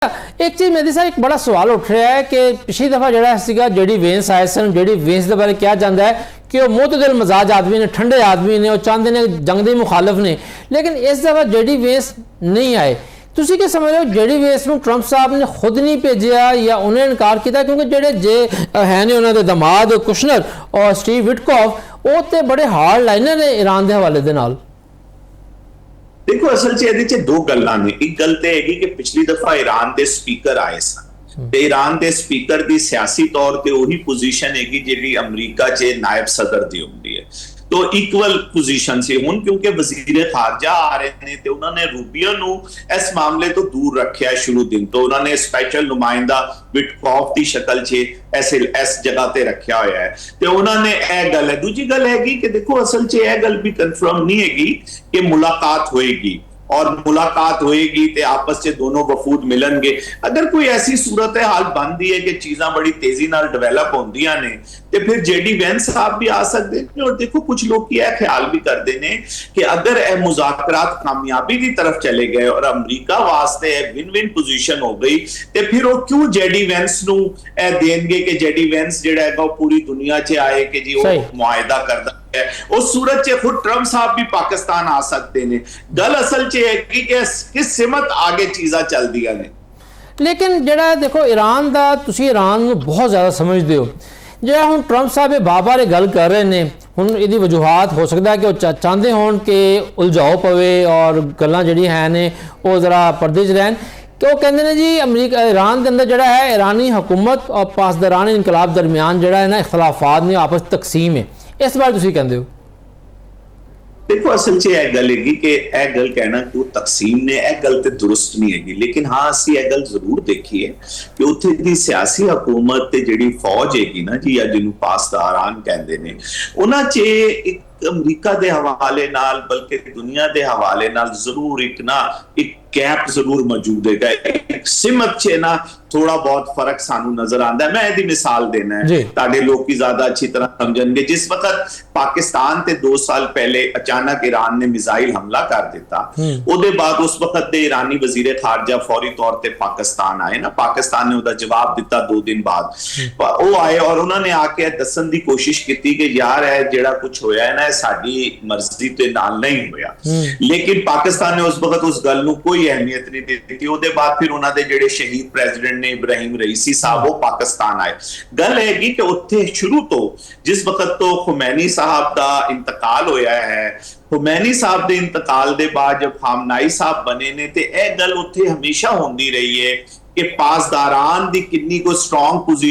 एक चीज़ मेरे साथ एक बड़ा सवाल उठ रहा है कि पिछली दफ़ा जरा जेडी वेंस आए सन, जेडी वेंस के बारे क्या जाता है कि वह मुतदिल मजाज आदमी ने, ठंडे आदमी ने, चाहते ने जंग के मुखालफ ने, लेकिन इस दफ़ा जेडी वेंस नहीं आए। तुसी क्या समझ रहे हो, जेडी वेंस को ट्रंप साहब ने खुद नहीं भेजा या उन्हें इनकार किया? क्योंकि जेडे जे है ने उन्होंने दमाद कुशनर और स्टीव विटकॉफ वो तो बड़े हार्ड लाइनर ने ईरान के हवाले दे नाल। देखो असल च ਇਹਦੇ ਚ ਦੋ ਗੱਲਾਂ ਨੇ। ਇੱਕ ਗੱਲ ਤੇ ਹੈਗੀ ਕਿ ਪਿਛਲੀ ਦਫਾ ईरान ਦੇ ਸਪੀਕਰ ਆਏ ਸਨ ਤੇ ईरान ਦੇ ਸਪੀਕਰ ਦੀ ਸਿਆਸੀ ਤੌਰ ਤੇ ਉਹੀ ਪੋਜੀਸ਼ਨ ਹੈਗੀ ਜਿਹੜੀ ਅਮਰੀਕਾ 'ਚ ਨਾਇਬ ਸਦਰ ਦੀ ਹੁੰਦੀ ਹੈ। तो इक्वल पोजीशन से हुण क्योंकि वजीर खारजा आ रहे ने ते उन्होंने रूबियो नू इस मामले तो दूर रखा शुरू दिन तो। उन्होंने स्पैशल नुमाइंदा विटकॉफ की शक्ल च इस जगह ते रखा होया है ते उन्होंने यह गल है। दूजी गल हैगी कि देखो असल च यह गल भी कन्फर्म नहीं हैगी कि मुलाकात होएगी और मुलाकात होएगी तो आपस में दोनों वफूद मिलनगे। अगर कोई ऐसी सूरत हाल बनती है कि चीज़ां बड़ी तेजी नाल डिवेलप होंदियां ने तो फिर जेडी वेंस साहब भी आ सकते हैं। और देखो कुछ लोग यह ख्याल भी करते हैं कि अगर यह मुज़ाकरात कामयाबी की तरफ चले गए और अमरीका वास्ते विन विन पोजीशन हो गई तो फिर वो क्यों जेडी वेंस नू देंगे कि जेडी वेंस जिहड़ा है वो पूरी दुनिया च आए कि जी वो मुआहिदा करदा उस सूरत च खुद ट्रंप साहब भी पाकिस्तान आ सकते हैं। गल असल च है कि किस सिमत आगे चीज़ां चलदियां ने। लेकिन जिहड़ा देखो ईरान का तुसी ईरान नूं बहुत ज़्यादा समझते हो, जिहड़ा हुण ट्रंप साहब बार बार गल कर रहे हैं, हुण इहदी वजूहात हो सकता है कि वो चाहते होण कि उलझाओ पवे और गल्लां जिहड़ियां है ने वो जरा पर्दे च रहन कि वो कहते हैं जी अमरीका ईरान के अंदर जड़ा है ईरानी हुकूमत और पासदारान इनकलाब दरमियान जड़ा है ना इख्तलाफात ने आपस तकसीम है। इस बार तुसी कहते हो? देखो असल च यह गल है कि यह गल कहना कि वो तकसीम ने यह गल तो दुरुस्त नहीं हैगी। लेकिन हाँ असी यह गल जरूर देखी है कि उत्थे दी सियासी हुकूमत ते जिहड़ी फौज हैगी ना जी या जिन्हों पासदारान कहते हैं उन्हां च एक अमरीका के हवाले नाल बल्कि दुनिया के हवाले नाल जरूर एक गैप जरूर मौजूद है। एक सिमत च ना थोड़ा बहुत फर्क सानू नजर आता है। मैं यदि मिसाल देना है ताकि लोग की ज्यादा अच्छी तरह समझेंगे। जिस वक्त पाकिस्तान ते 2 साल पहले अचानक ईरान ने मिसाइल हमला कर दिता उसके बाद उस वक्त दे ईरानी वजीर खारजा फौरी तौर पर पाकिस्तान आए ना। पाकिस्तान ने उसका जवाब दिता 2 दिन बाद वो आए और उन्होंने आके दसन की कोशिश की कि यार है जेड़ा कुछ होया है ना साडी मर्जी ते नाल नहीं होया। लेकिन पाकिस्तान ने उस वक्त उस गल नू कोई अहमियत नहीं दी। उसके बाद फिर उन्होंने जेड़े शहीद प्रेसिडेंट ने इब्राहिम रईसी साहब वो पाकिस्तान आए। गल हैगी कि उत्थे शुरू तो जिस वक्त तो खुमैनी साहब का इंतकाल होया है, खुमैनी साहब के इंतकाल के बाद जब खामनाई साहब बने ने ते यह गल उत्थे हमेशा होंदी रही है कि पासदारान दी कितनी को स्ट्रॉन्ग पोजीशन